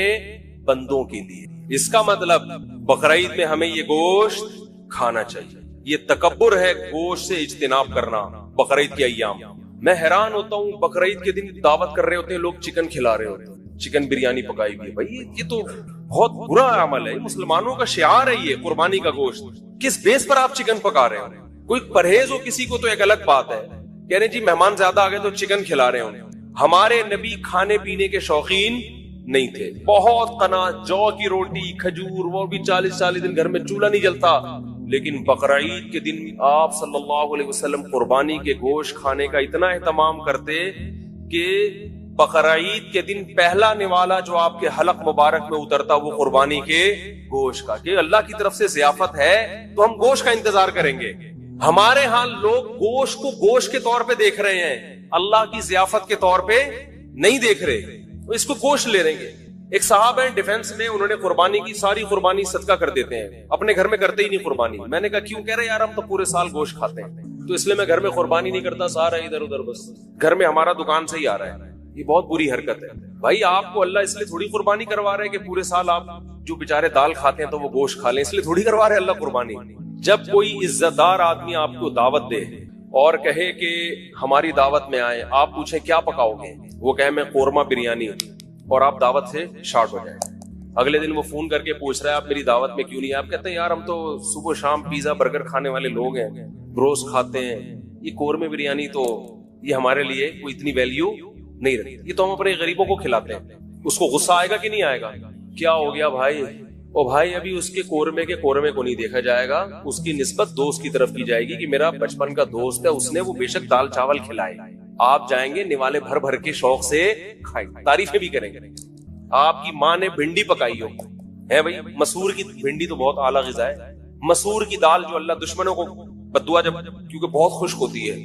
بندوں کے لیے۔ اس کا مطلب بقرہ عید میں ہمیں یہ گوشت کھانا چاہیے۔ یہ تکبر ہے گوشت سے اجتناب کرنا بقرہ عید کے ایام۔ میں حیران ہوتا ہوں، بقرہ عید کے دن دعوت کر رہے ہوتے ہیں لوگ، چکن کھلا رہے ہوتے ہیں، چکن بریانی پکائی ہوئی ہے۔ بھائی یہ تو بہت برا عمل ہے، مسلمانوں کا شعار ہے یہ قربانی کا گوشت، کس بیس پر آپ چکن پکا رہے ہو؟ کوئی پرہیز ہو کسی کو تو ایک الگ بات ہے، کہہ رہے جی مہمان زیادہ آ گئے تو چکن کھلا رہے ہوں۔ ہمارے نبی کھانے پینے کے شوقین نہیں تھے، بہت قناعت، جو کی روٹی، کھجور، وہ بھی 40 دن گھر میں چولہا نہیں جلتا، لیکن بقرہ عید کے دن آپ صلی اللہ علیہ وسلم قربانی کے گوشت کھانے کا اتنا اہتمام کرتے کہ بقرہ عید کے دن پہلا نوالا جو آپ کے حلق مبارک میں اترتا وہ قربانی کے گوشت کا، کہ اللہ کی طرف سے ضیافت ہے تو ہم گوشت کا انتظار کریں گے۔ ہمارے ہاں لوگ گوشت کو گوشت کے طور پہ دیکھ رہے ہیں، اللہ کی ضیافت کے طور پہ نہیں دیکھ رہے، اس کو گوشت لے رہیں گے۔ ایک صاحب ہیں ڈیفنس میں، انہوں نے قربانی کی، ساری قربانی صدقہ کر دیتے ہیں، اپنے گھر میں کرتے ہی نہیں قربانی۔ میں نے کہا کیوں؟ کہہ رہے یار ہم تو پورے سال گوشت کھاتے ہیں، تو اس لیے میں گھر میں قربانی نہیں کرتا، سارا ادھر ادھر، بس گھر میں ہمارا دکان سے ہی آ رہا ہے۔ یہ بہت بری حرکت ہے بھائی، آپ کو اللہ اس لیے تھوڑی قربانی کروا رہے ہیں کہ پورے سال آپ جو بیچارے دال کھاتے ہیں تو وہ گوشت کھا لیں، اس لیے تھوڑی کروا رہے اللہ قربانی۔ جب کوئی عزت دار آدمی آپ کو دعوت دے اور کہے کہ ہماری دعوت میں آئے، آپ پوچھیں کیا پکاؤ گے، وہ کہے میں قورمہ بریانی، اور آپ دعوت سے شارٹ ہو جائیں، اگلے دن وہ فون کر کے پوچھ رہا ہے آپ میری دعوت میں کیوں نہیں؟ آپ کہتے ہیں یار ہم تو صبح شام پیزا برگر کھانے والے لوگ ہیں، بروز کھاتے ہیں، یہ قورمے بریانی تو یہ ہمارے لیے کوئی اتنی ویلیو نہیں رہتی، یہ تو ہم اپنے غریبوں کو کھلاتے ہیں۔ اس کو غصہ آئے گا کہ نہیں آئے گا؟ کیا ہو گیا بھائی؟ او بھائی ابھی اس کے قورمے کو نہیں دیکھا جائے گا، اس کی نسبت دوست کی طرف کی جائے گی کہ میرا بچپن کا دوست ہے، اس نے وہ بے شک دال چاول کھلائے، آپ جائیں گے نوالے بھر بھر کے شوق سے کھائیں، تعریفیں بھی کریں گے۔ آپ کی ماں نے بھنڈی پکائی ہو ہے بھائی، مسور کی بھنڈی تو بہت اعلیٰ غذا ہے، مسور کی دال جو اللہ دشمنوں کو بددعا، جب کیونکہ بہت خشک ہوتی ہے،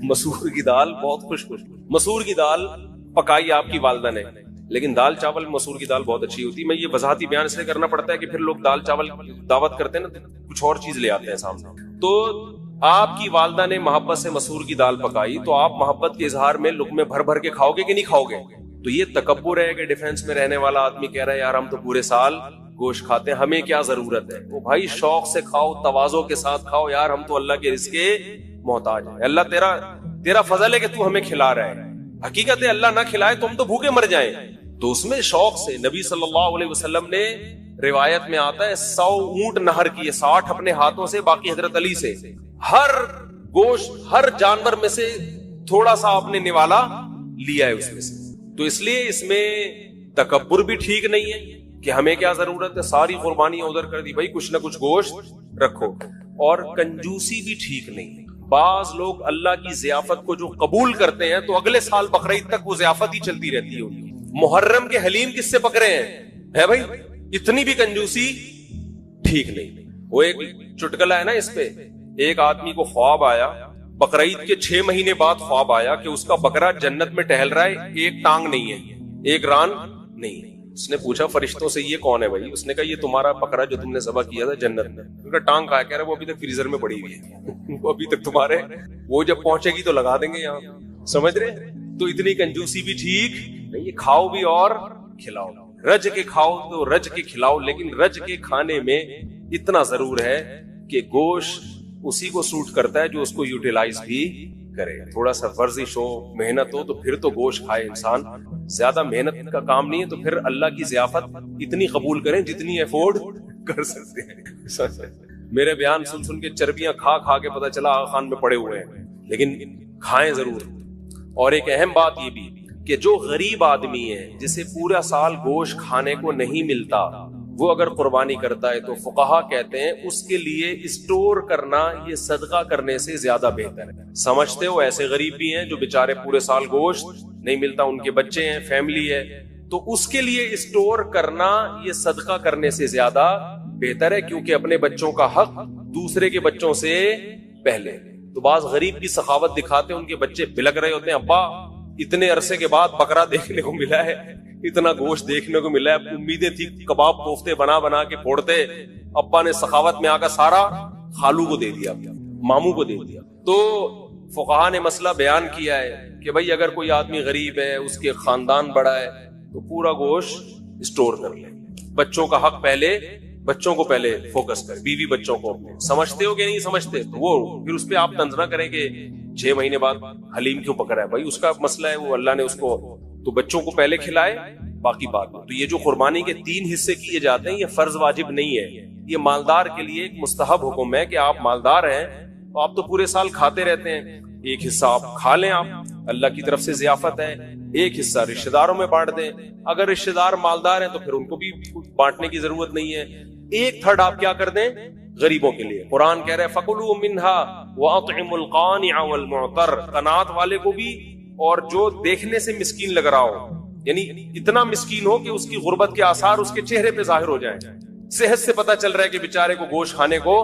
مسور کی دال بہت خشک، مسور کی دال پکائی آپ کی والدہ نے، لیکن دال چاول مسور کی دال بہت اچھی ہوتی ہے. میں یہ وضاحتی بیان اس لیے کرنا پڑتا ہے کہ پھر لوگ دال چاول دعوت کرتے ہیں نا کچھ اور چیز لے آتے ہیں سامنے. تو آپ کی والدہ نے محبت سے مسور کی دال پکائی تو آپ محبت کے اظہار میں لقمے بھر بھر کے کھاؤ گے کہ نہیں کھاؤ گے؟ تو یہ تکبر ہے کہ ڈیفنس میں رہنے والا آدمی کہہ رہا ہے یار ہم تو پورے سال گوشت کھاتے ہیں, ہمیں کیا ضرورت ہے. وہ بھائی شوق سے کھاؤ, تواضع کے ساتھ کھاؤ. یار ہم تو اللہ کے رزق کے محتاج ہیں. اللہ تیرا فضل ہے کہ تو ہمیں کھلا رہا ہے. حقیقت ہے اللہ نہ کھلائے تو ہم تو بھوکے مر جائیں. تو اس میں شوق سے نبی صلی اللہ علیہ وسلم نے, روایت میں آتا ہے 100 اونٹ نہر کیے, 60 اپنے ہاتھوں سے, باقی حضرت علی سے. ہر گوشت ہر جانور میں سے تھوڑا سا آپ نے نوالا لیا ہے اس میں سے. تو اس لیے اس میں تکبر بھی ٹھیک نہیں ہے کہ ہمیں کیا ضرورت ہے, ساری قربانیاں ادھر کر دی, بھائی کچھ نہ کچھ گوشت رکھو. اور کنجوسی بھی ٹھیک نہیں ہے. بعض لوگ اللہ کی ضیافت کو جو قبول کرتے ہیں تو اگلے سال بقرعید تک وہ ضیافت ہی چلتی رہتی ہے. محرم کے حلیم کس سے پکڑے ہیں ہے بھائی, اتنی بھی کنجوسی ٹھیک نہیں. وہ ایک چٹکلا ہے نا اس پہ, ایک آدمی کو خواب آیا, بقرعید کے 6 مہینے بعد خواب آیا کہ اس کا بکرا جنت میں ٹہل رہا ہے, ایک ٹانگ نہیں ہے, ایک ران نہیں ہے. اس نے پوچھا فرشتوں سے یہ کون ہے بھائی؟ اس نے کہا یہ تمہارا بکرا جو تم نے ذبح کیا تھا جنت میں. ان کا ٹانگ کہا, کہہ رہا وہ ابھی تک فریزر میں پڑی ہوئی ہے, وہ ابھی تک تمہارے, وہ جب پہنچے گی تو لگا دیں گے یہاں. سمجھ رہے؟ تو اتنی کنجوسی بھی ٹھیک نہیں. کھاؤ بھی اور کھلاؤ, رج کے کھاؤ تو رج کے کھلاؤ, لیکن رج کے کھانے میں اتنا ضرور ہے کہ گوشت اسی کو سوٹ کرتا ہے جو اس کو یوٹیلائز بھی کرے. تھوڑا سا ورزش ہو, محنت ہو تو پھر تو گوشت کھائے انسان. زیادہ محنت کا کام نہیں ہے تو پھر اللہ کی ضیافت اتنی قبول کریں جتنی افورڈ کر سکتے ہیں. میرے بیان سن سن کے چربیاں کھا کھا کے پتہ چلا آغا خان میں پڑے ہوئے ہیں, لیکن کھائیں ضرور. اور ایک اہم بات یہ بھی کہ جو غریب آدمی ہے جسے پورا سال گوشت کھانے کو نہیں ملتا, وہ اگر قربانی کرتا ہے تو فقہا کہتے ہیں اس کے لیے اسٹور کرنا یہ صدقہ کرنے سے زیادہ بہتر ہے. سمجھتے ہو ایسے غریب بھی ہیں جو بیچارے پورے سال گوشت نہیں ملتا, ان کے بچے ہیں, فیملی ہے, تو اس کے لیے اسٹور کرنا یہ صدقہ کرنے سے زیادہ بہتر ہے, کیونکہ اپنے بچوں کا حق دوسرے کے بچوں سے پہلے. تو بعض غریب کی سخاوت دکھاتے ہیں, ان کے بچے بلک رہے ہوتے ہیں, ابا اتنے عرصے کے بعد بکرا دیکھنے کو ملا ہے, اتنا گوشت دیکھنے کو ملا ہے, امیدیں تھی کباب کوفتے بنا بنا کے پھوڑتے, ابا نے سخاوت میں آ کر سارا خالو کو دے دیا, ماموں کو دے دیا. تو فقہا نے مسئلہ بیان کیا ہے کہ بھائی اگر کوئی آدمی غریب ہے, اس کے خاندان بڑا ہے, تو پورا گوشت اسٹور کر لے. بچوں کا حق پہلے, بچوں کو پہلے فوکس کر, بیوی بچوں کو. سمجھتے ہو کہ نہیں سمجھتے؟ تو وہ پھر اس پہ آپ طنز نہ کریں کہ 6 مہینے بعد حلیم کیوں پکڑا ہے. بھائی اس کا مسئلہ ہے, وہ اللہ نے اس کو, تو بچوں کو پہلے کھلائے, باقی بات. تو یہ جو قربانی کے 3 حصے کیے جاتے ہیں یہ فرض واجب نہیں ہے, یہ مالدار کے لیے ایک مستحب حکم ہے کہ آپ مالدار ہیں تو آپ تو پورے سال کھاتے رہتے ہیں, ایک حصہ آپ کھا لیں, آپ اللہ کی طرف سے ضیافت ہے, ایک حصہ رشتہ داروں میں بانٹ دیں. اگر رشتہ دار مالدار ہیں تو پھر ان کو بھی بانٹنے کی ضرورت نہیں ہے. 1/3 آپ کیا کر دیں غریبوں کے لیے. قرآن کہہ رہے فَكُلُوا مِنْهَا وَأَطْعِمُوا الْقَانِعَ وَالْمُعْتَرَّ, قناعت والے کو بھی اور جو دیکھنے سے مسکین لگ رہا ہو, یعنی اتنا مسکین ہو کہ اس کی غربت کے آثار اس کے چہرے پہ ظاہر ہو جائیں, صحت سے پتہ چل رہا ہے کہ بیچارے کو گوشت کھانے کو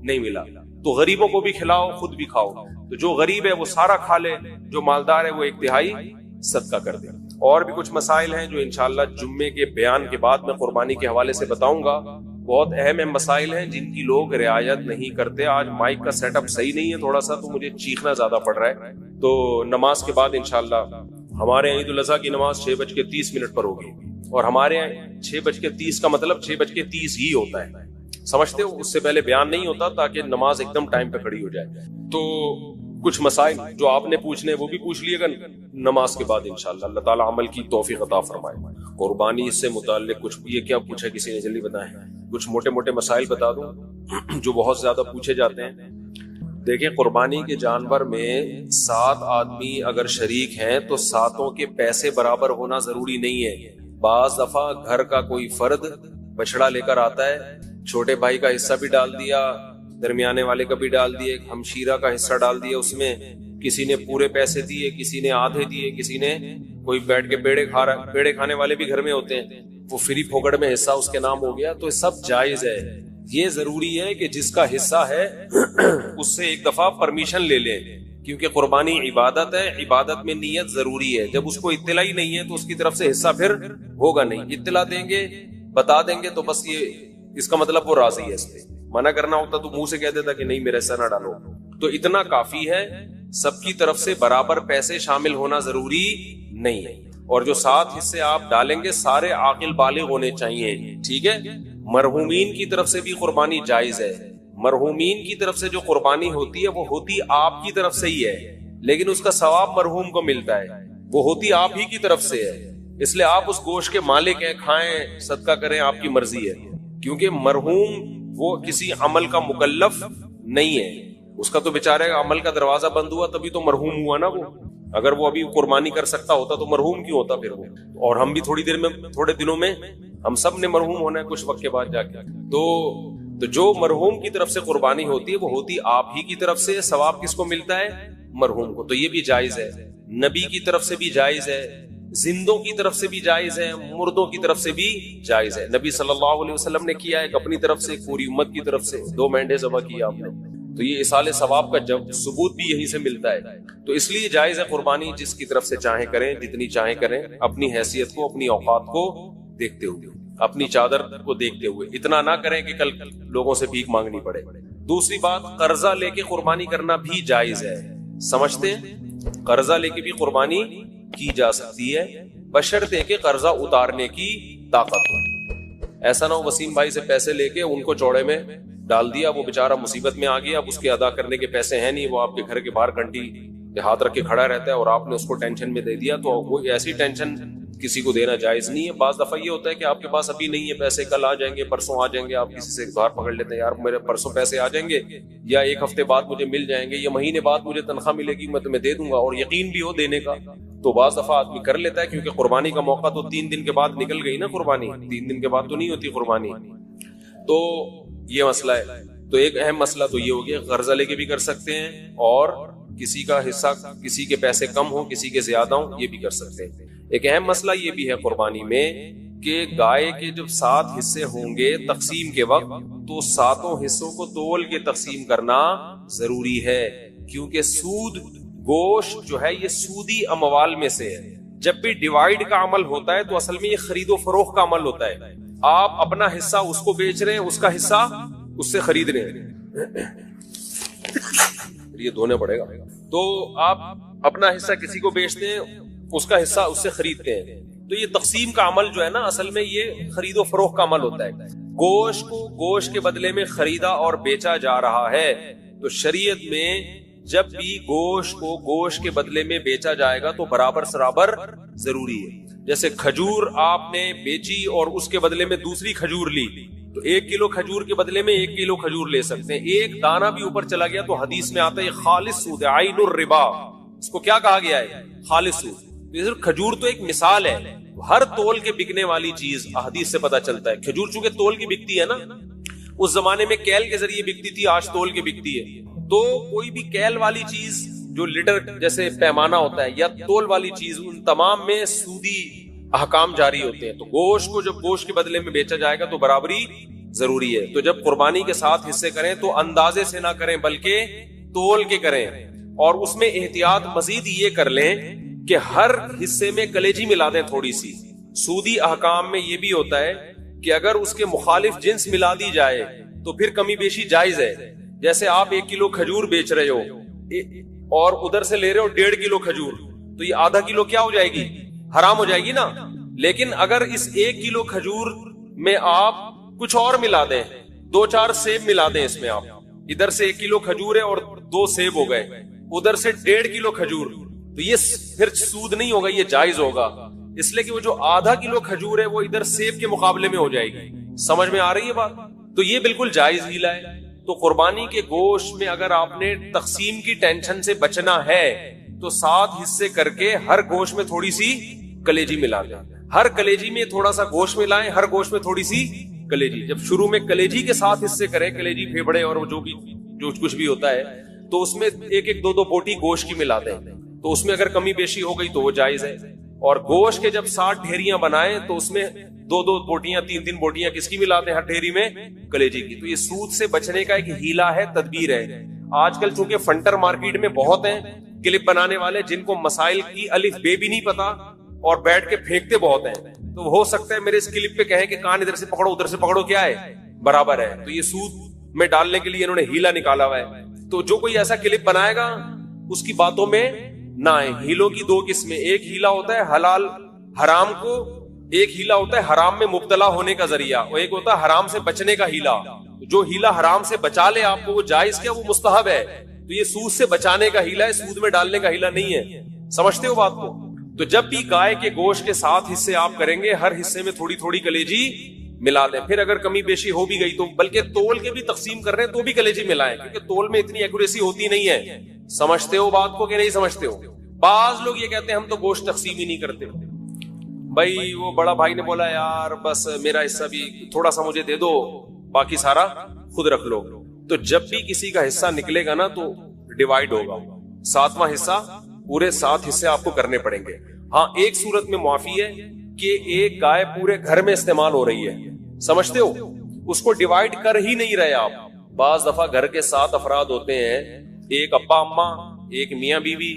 نہیں ملا. تو غریبوں کو بھی کھلاؤ, خود بھی کھاؤ. تو جو غریب ہے وہ سارا کھا لے, جو مالدار ہے وہ 1/3 صدقہ کر دے. اور بھی کچھ مسائل ہیں جو انشاءاللہ جمعے کے بیان کے بعد میں قربانی کے حوالے سے بتاؤں گا. بہت اہم مسائل ہیں جن کی لوگ رعایت نہیں کرتے. آج مائک کا سیٹ اپ صحیح نہیں ہے تھوڑا سا, تو مجھے چیخنا زیادہ پڑ رہا ہے. تو نماز کے بعد انشاءاللہ ہمارے عید الاضحیٰ کی نماز 6:30 پر ہوگی, اور ہمارے یہاں 6:30 کا مطلب 6:30 ہی ہوتا ہے. سمجھتے ہو, اس سے پہلے بیان نہیں ہوتا تاکہ نماز ایک دم ٹائم پہ کھڑی ہو جائے. تو کچھ مسائل جو آپ نے پوچھنے وہ بھی پوچھ لیے گا نماز کے بعد انشاءاللہ. اللہ تعالیٰ عمل کی توفیق عطا فرمائے. قربانی سے متعلق کچھ یہ کیا پوچھا کسی نے, جلدی بتائیں. کچھ موٹے موٹے مسائل بتا دوں جو بہت زیادہ پوچھے جاتے ہیں. دیکھیں, قربانی کے جانور میں 7 آدمی اگر شریک ہیں تو 7 کے پیسے برابر ہونا ضروری نہیں ہے. بعض دفعہ گھر کا کوئی فرد بچڑا لے کر آتا ہے, چھوٹے بھائی کا حصہ بھی ڈال دیا, درمیانے والے کا بھی ڈال دیا, ایک ہمشیرہ کا حصہ ڈال دیا, اس میں کسی نے پورے پیسے دیے, کسی نے آدھے دیے, کسی نے, کوئی بیٹھ کے پیڑے کھا رہا, پیڑے کھانے والے بھی گھر میں ہوتے ہیں, وہ فری پھوکڑ میں حصہ اس کے نام ہو گیا. تو سب جائز ہے. یہ ضروری ہے کہ جس کا حصہ ہے اس سے ایک دفعہ پرمیشن لے لیں کیونکہ قربانی عبادت ہے، عبادت میں نیت ضروری ہے. جب اس کو اطلاع ہی نہیں ہے تو اس کی طرف سے حصہ پھر ہوگا نہیں. اطلاع دیں گے، بتا دیں گے تو بس یہ اس کا مطلب وہ راضی ہے. اس پہ منع کرنا ہوتا تو منہ سے کہہ دیتا کہ نہیں میرا حصہ نہ ڈالو. تو اتنا کافی ہے. سب کی طرف سے برابر پیسے شامل ہونا ضروری نہیں ہے. اور جو 7 حصے آپ ڈالیں گے سارے عاقل بالغ ہونے چاہیے. ٹھیک ہے. مرحومین کی طرف سے بھی قربانی جائز ہے. مرحومین کی طرف سے جو قربانی ہوتی ہے وہ ہوتی آپ کی طرف سے ہی ہے، لیکن اس کا ثواب مرحوم کو ملتا ہے. وہ ہوتی آپ ہی کی طرف سے ہے، اس لیے آپ اس گوشت کے مالک ہیں، کھائیں صدقہ کریں، آپ کی مرضی ہے. کیونکہ مرحوم وہ کسی عمل کا مکلف نہیں ہے. اس کا تو بیچارے عمل کا دروازہ بند ہوا تبھی تو مرحوم ہوا نا. وہ اگر وہ ابھی قربانی کر سکتا ہوتا تو مرحوم کیوں ہوتا پھر وہ. اور ہم بھی تھوڑی دیر میں، تھوڑے دنوں میں ہم سب نے مرحوم ہونا ہے کچھ وقت کے بعد جا کے. تو جو مرحوم کی طرف سے قربانی ہوتی ہے وہ ہوتی آپ ہی کی طرف سے. ثواب کس کو ملتا ہے؟ مرحوم کو. تو یہ بھی جائز ہے. نبی کی طرف سے بھی جائز ہے، زندوں کی طرف سے بھی جائز ہے، مردوں کی طرف سے بھی جائز ہے. نبی صلی اللہ علیہ وسلم نے کیا ایک اپنی طرف سے، پوری امت کی طرف سے 2 مینڈے ذبح کیا آپ نے. تو یہ اصال ثواب کا ثبوت بھی یہیں سے ملتا ہے. تو اس لیے جائز ہے قربانی، جس کی طرف سے چاہیں کریں، جتنی چاہیں کریں، اپنی حیثیت کو، اپنی اوقات کو دیکھتے ہوئے، اپنی چادر کو دیکھتے ہوئے. اتنا نہ کریں کہ کل لوگوں سے بھیک مانگنی پڑے. دوسری بات، قرضہ لے کے قربانی کرنا بھی جائز ہے. سمجھتے ہیں؟ قرضہ لے کے بھی قربانی کی جا سکتی ہے، بشرطے کہ قرضہ اتارنے کی طاقت ہو. ایسا نہ ہو وسیم بھائی سے پیسے لے کے ان کو چوڑے میں ڈال دیا، وہ بیچارہ مصیبت میں آ گیا، اب اس کے ادا کرنے کے پیسے ہیں نہیں، وہ آپ کے گھر کے باہر گھنٹی کے ہاتھ رکھ کے کھڑا رہتا ہے اور آپ نے اس کو ٹینشن میں دے دیا. تو وہ ایسی ٹینشن کسی کو دینا جائز نہیں ہے. بعض دفعہ یہ ہوتا ہے کہ آپ کے پاس ابھی نہیں ہے پیسے، کل آ جائیں گے، پرسوں آ جائیں گے، آپ کسی سے ادھار پکڑ لیتے ہیں، یار میرے پرسوں پیسے آ جائیں گے، یا 1 ہفتے بعد مجھے مل جائیں گے، یا مہینے بعد مجھے تنخواہ ملے گی، میں تمہیں دے دوں گا، اور یقین بھی ہو دینے کا. تو بعض دفعہ آدمی کر لیتا ہے، کیونکہ قربانی کا موقع تو 3 دن کے بعد نکل گئی نا. قربانی 3 دن کے بعد تو نہیں ہوتی قربانی. تو یہ مسئلہ ہے. تو ایک اہم مسئلہ تو یہ ہو گیا، قرضہ لے کے بھی کر سکتے ہیں، اور کسی کا حصہ، کسی کے پیسے کم ہوں، کسی کے زیادہ ہوں، یہ بھی کر سکتے ہیں. ایک اہم مسئلہ یہ بھی ہے قربانی میں کہ گائے کے جب 7 حصے ہوں گے تقسیم کے وقت، تو 7 حصوں کو تول کے تقسیم کرنا ضروری ہے. کیونکہ سود، گوشت جو ہے یہ سودی اموال میں سے ہے. جب بھی ڈیوائیڈ کا عمل ہوتا ہے تو اصل میں یہ خرید و فروخت کا عمل ہوتا ہے. آپ اپنا حصہ اس کو بیچ رہے ہیں، اس کا حصہ اس سے خرید رہے ہیں. یہ دھونے پڑے گا. تو آپ اپنا حصہ کسی کو بیچتے ہیں، اس کا حصہ اس سے خریدتے ہیں. تو یہ تقسیم کا عمل جو ہے نا، اصل میں یہ خرید و فروخت کا عمل ہوتا ہے. گوشت کو گوشت کے بدلے میں خریدا اور بیچا جا رہا ہے. تو شریعت میں جب بھی گوشت کو گوشت کے بدلے میں بیچا جائے گا تو برابر سرابر ضروری ہے. جیسے کھجور آپ نے بیچی اور اس کے بدلے میں دوسری کھجور لی، تو 1 کلو کھجور کے بدلے میں 1 کلو کھجور لے سکتے ہیں. ایک دانہ بھی اوپر چلا گیا تو حدیث میں آتا ہے خالص سود، عین الربا. اس کو کیا کہا گیا ہے؟ خالص سود. کھجور تو ایک مثال ہے. ہر تول کے بکنے والی چیز حدیث سے پتا چلتا ہے. کھجور چونکہ تول کی بکتی ہے نا، اس زمانے میں کیل کے ذریعے بکتی تھی، آج تول کے بکتی ہے. تو کوئی بھی کیل والی چیز جو لیٹر جیسے پیمانہ ہوتا ہے، یا تول والی چیز، ان تمام میں سودی احکام جاری ہوتے ہیں. تو گوشت کو جب گوشت کے بدلے میں بیچا جائے گا تو برابری ضروری ہے. تو جب قربانی کے 7 حصے کریں تو اندازے سے نہ کریں بلکہ تول کے کریں. اور اس میں احتیاط مزید یہ کر لیں کہ ہر حصے میں کلیجی ملا دیں تھوڑی سی. سودی احکام میں یہ بھی ہوتا ہے کہ اگر اس کے مخالف جنس ملا دی جائے تو پھر کمی بیشی جائز ہے. جیسے آپ 1 کلو کھجور بیچ رہے ہو اور ادھر سے لے رہے ہو 1.5 کلو کھجور، تو یہ آدھا کلو کیا ہو جائے گی؟ حرام ہو جائے گی نا. لیکن اگر اس 1 کلو کھجور میں آپ کچھ اور ملا دیں، 2-4 سیب ملا دیں، اس میں آپ ادھر سے 1 کلو کھجور ہے اور 2 سیب ہو گئے، ادھر سے 1.5 کلو کھجور، تو یہ پھر سود نہیں ہوگا، یہ جائز ہوگا. اس لیے کہ وہ جو آدھا کلو کھجور ہے وہ ادھر سیب کے مقابلے میں ہو جائے گی. سمجھ میں آ رہی ہے بات؟ تو یہ بالکل جائز ہیلا ہے. تو قربانی کے گوشت میں اگر آپ نے تقسیم کی ٹینشن سے بچنا ہے تو 7 حصے کر کے ہر گوشت میں تھوڑی سی کلیجی ملا دیں. ہر کلیجی میں تھوڑا سا گوشت ملائیں، ہر گوشت میں تھوڑی سی کلیجی. جب شروع میں کلیجی کے 7 حصے کریں، کلیجی، پھیپڑے اور جو کچھ بھی ہوتا ہے، تو اس میں 1-1 2-2 بوٹی گوشت کی ملا دیں. تو اس میں اگر کمی بیشی ہو گئی تو وہ جائز ہے. اور گوشت کے جب 60 ڈھیریاں بنائیں تو اس میں 2-2 بوٹیاں، 3-3 بوٹیاں کس کی ملاتے ہیں؟ ہر ڈھیری میں کلیجی کی. تو یہ سود سے بچنے کا ایک ہیلا ہے، تدبیر ہے. آج کل چونکہ فنٹر مارکیٹ میں بہت ہیں کلپ بنانے والے جن کو مسائل کی الف بے بھی نہیں پتا اور بیٹھ کے پھینکتے بہت ہیں، تو ہو سکتا ہے میرے اس کلپ پہ کہیں کہ کان ادھر سے پکڑو ادھر سے پکڑو کیا ہے برابر ہے، تو یہ سود میں ڈالنے کے لیے انہوں نے ہیلا نکالا ہوا ہے۔ تو جو کوئی ایسا کلپ بنائے گا اس کی باتوں میں نہ آئے۔ ہیلوں کی دو قسمیں، ایک ہیلا ہوتا ہے حلال حرام کو، ایک ہیلا ہوتا ہے حرام میں مبتلا ہونے کا ذریعہ، اور ایک ہوتا ہے حرام سے بچنے کا ہیلا۔ جو ہیلا حرام سے بچا لے آپ کو وہ جائز کیا، وہ مستحب ہے، تو یہ سود سے بچانے کا ہیلا ہے، سود میں ڈالنے کا ہیلا نہیں ہے۔ سمجھتے ہو بات کو؟ تو جب بھی گائے کے گوشت کے 7 حصے آپ کریں گے، ہر حصے میں تھوڑی تھوڑی کلیجی ملا دیں، پھر اگر کمی بیشی ہو بھی گئی تو بلکہ تول کے بھی تقسیم کر رہے ہیں تو بھی کلیجی ملائیں، کیونکہ تول میں اتنی ایکوریسی ہوتی نہیں ہے۔ سمجھتے ہو بات کو کہ نہیں سمجھتے ہو؟ بعض لوگ یہ کہتے ہیں ہم تو گوشت تقسیم ہی نہیں کرتے۔ بھائی وہ بڑا بھائی نے بولا یار بس میرا حصہ بھی تھوڑا سا مجھے دے دو، باقی سارا خود رکھ لو، تو جب بھی کسی کا حصہ نکلے گا نا تو ڈیوائیڈ ہوگا، 7واں حصہ پورے 7 حصے آپ کو کرنے پڑیں گے۔ ہاں ایک صورت میں معافی ہے کہ ایک گائے پورے گھر میں استعمال ہو رہی ہے، سمجھتے ہو، اس کو ڈیوائیڈ کر ہی نہیں رہے آپ۔ بعض دفعہ گھر کے 7 افراد ہوتے ہیں، ایک ابا اماں، ایک میاں بیوی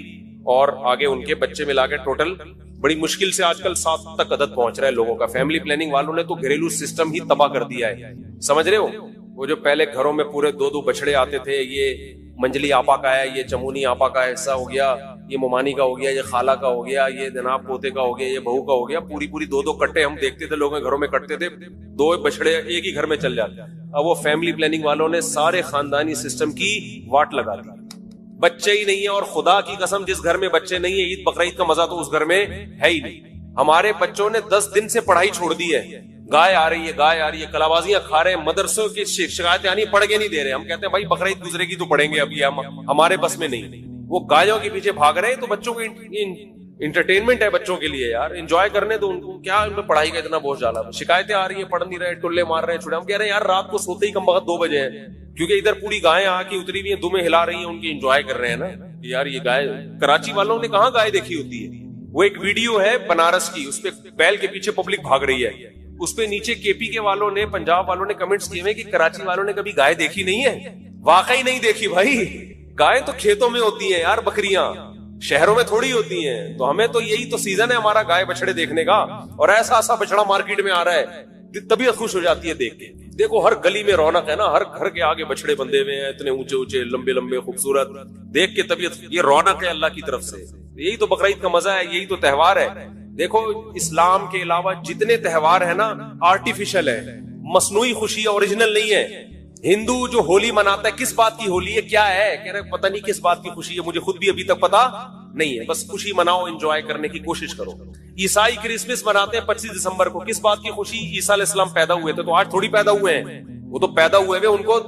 اور آگے ان کے بچے ملا کے ٹوٹل بڑی مشکل سے آج کل 7 تک عدد پہنچ رہا ہے لوگوں کا۔ فیملی پلاننگ والوں نے تو گھریلو سسٹم ہی تباہ کر دیا ہے، سمجھ رہے ہو؟ وہ جو پہلے گھروں میں پورے 2 بچڑے آتے تھے، یہ منجلی آپا کا ہے، یہ چمونی آپا کا ایسا ہو گیا، یہ ممانی کا ہو گیا، یہ خالہ کا ہو گیا، یہ جناب پوتے کا ہو گیا، یہ بہو کا ہو گیا، پوری 2 کٹے ہم دیکھتے تھے لوگوں کے گھروں میں کٹتے تھے، 2 بچڑے ایک ہی گھر میں چل جاتے۔ اب وہ فیملی پلاننگ والوں نے سارے خاندانی سسٹم کی واٹ لگا دی، بچے ہی نہیں ہے، اور خدا کی قسم جس گھر میں بچے نہیں ہیں عید بقرعید کا مزہ تو اس گھر میں ہے ہی نہیں۔ ہمارے بچوں نے 10 دن سے پڑھائی چھوڑ دی ہے، گائے آ رہی ہے، کلابازیاں کھا رہے ہیں، مدرسوں کی شکایتیں آنی، پڑھ کے نہیں دے رہے۔ ہم کہتے ہیں بھائی بقرعید گزرے گی تو پڑھیں گے، ابھی ہمارے بس میں نہیں۔ وہ گایوں کے پیچھے بھاگ رہے ہیں، تو بچوں کو انٹرٹینمنٹ ہے بچوں کے لیے یار، انجوائے کرنے تو ان کو، کیا ان پہ پڑھائی کا اتنا بوجھ ڈالا۔ شکایتیں آ رہی ہیں پڑھ نہیں رہے، ٹلے مار رہے ہیں چھوڑے۔ ہم کہہ رہے ہیں یار رات کو سوتے ہی کم وقت 2 بجے ہیں، کیونکہ ادھر پوری گائیں آ کے اتری ہوئی ہیں، دمیں ہلا رہی ہیں، ان کی انجوائے کر رہے ہیں نا یار۔ یہ گائے کراچی والوں نے کہاں گائے دیکھی ہوتی ہے؟ وہ ایک ویڈیو ہے بنارس کی، اس پہ بیل کے پیچھے پبلک بھاگ رہی ہے، اس پہ نیچے کے پی کے والوں نے، پنجاب والوں نے کمنٹس کیے ہوئے کہ کراچی والوں نے کبھی گائے دیکھی نہیں ہے۔ واقعی نہیں دیکھی بھائی، گائیں تو کھیتوں میں ہوتی ہیں یار، بکریاں شہروں میں تھوڑی ہوتی ہیں۔ تو ہمیں تو یہی تو سیزن ہے ہمارا گائے بچڑے دیکھنے کا، اور ایسا ایسا بچڑا مارکیٹ میں آ رہا ہے، طبیعت خوش ہو جاتی ہے دیکھ کے۔ دیکھو ہر گلی میں رونق ہے نا، ہر گھر کے آگے بچڑے بندے ہوئے ہیں، اتنے اونچے اونچے لمبے لمبے خوبصورت، دیکھ کے طبیعت، یہ رونق ہے اللہ کی طرف سے۔ یہی تو بقرعید کا مزہ ہے، یہی تو تہوار ہے۔ دیکھو اسلام کے علاوہ جتنے تہوار ہیں نا آرٹیفیشل ہے، مصنوعی خوشی ہے، اوریجنل نہیں ہے۔ ہندو جو ہولی مناتا ہے کس بات کی ہولی ہے، کیا ہے، کہہ رہے پتہ نہیں کس بات کی خوشی ہے، مجھے خود بھی ابھی تک پتا نہیں ہے، بس خوشی مناؤ، انجوائے کرنے کی کوشش کرو۔ عیسائی کرسمس مناتے ہیں 25 دسمبر کو، کس بات کی خوشی، عیسیٰ علیہ السلام پیدا ہوئے تھے، تو آج تھوڑی پیدا ہوئے ہیں، وہ تو پیدا ہوئے ہوئے ان کو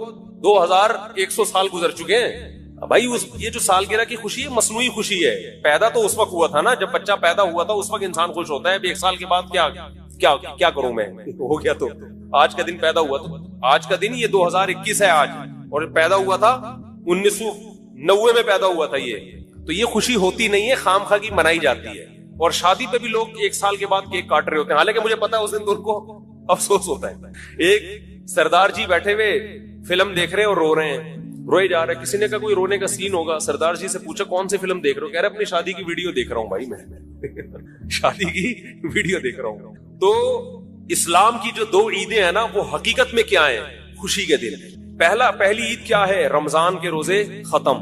2100 سال گزر چکے ہیں بھائی۔ یہ جو سالگرہ کی خوشی ہے مصنوعی خوشی ہے، پیدا تو اس وقت ہوا تھا نا جب بچہ پیدا ہوا تھا، اس وقت انسان خوش ہوتا ہے۔ 1 سال کے بعد کیا کروں میں، ہو گیا تو آج کا دن پیدا ہوا، تو آج کا دن یہ 2021 ہے آج، اور پیدا ہوا تھا 1990 میں پیدا ہوا تھا یہ۔ تو یہ خوشی ہوتی نہیں ہے، خام خواہ کی منائی جاتی ہے۔ اور شادی پہ بھی لوگ 1 سال کے بعد کیک کاٹ رہے ہوتے ہیں، حالانکہ مجھے پتا ہے اس دن تو ان کو افسوس ہوتا ہے۔ ایک سردار جی بیٹھے ہوئے فلم دیکھ رہے ہیں اور رو رہے ہیں، روئے جا رہے ہیں۔ کسی نے کہا کوئی رونے کا سین ہوگا، سردار جی سے پوچھا کون سی فلم دیکھ رہے ہو، کہہ رہے اپنی شادی کی ویڈیو دیکھ رہا ہوں بھائی میں شادی کی ویڈیو دیکھ رہا ہوں۔ تو اسلام کی جو 2 عیدیں ہیں نا وہ حقیقت میں کیا ہیں، خوشی کے دن۔ پہلی عید کیا ہے، رمضان کے روزے ختم۔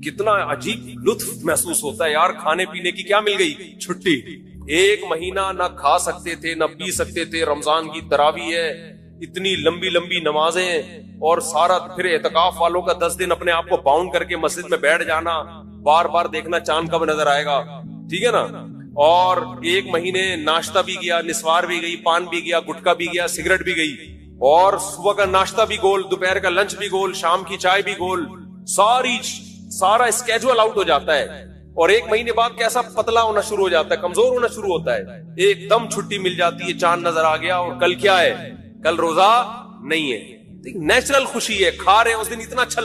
کتنا عجیب لطف محسوس ہوتا ہے یار، کھانے پینے کی کیا مل گئی چھٹی، 1 مہینہ نہ کھا سکتے تھے نہ پی سکتے تھے، رمضان کی تراویح ہے، اتنی لمبی لمبی نمازیں، اور سارا پھر اعتکاف والوں کا 10 دن اپنے آپ کو باؤنڈ کر کے مسجد میں بیٹھ جانا، بار بار دیکھنا چاند کب نظر آئے گا، ٹھیک ہے نا۔ اور 1 مہینے ناشتہ بھی گیا، نسوار بھی گئی، پان بھی گیا، گٹکا بھی گیا، سگریٹ بھی گئی، اور صبح کا ناشتہ بھی گول، دوپہر کا لنچ بھی گول، شام کی چائے بھی گول، سارا اسکیجول آؤٹ ہو جاتا ہے۔ اور 1 مہینے بعد کیسا پتلا ہونا شروع ہو جاتا ہے، کمزور ہونا شروع ہوتا ہے، ایک دم چھٹی مل جاتی ہے، چاند نظر آ گیا، اور کل کیا ہے، کل روزہ نہیں ہے۔ نیچرل خوشی ہے، کھا رہے ہیں اس دن اتنا اچھا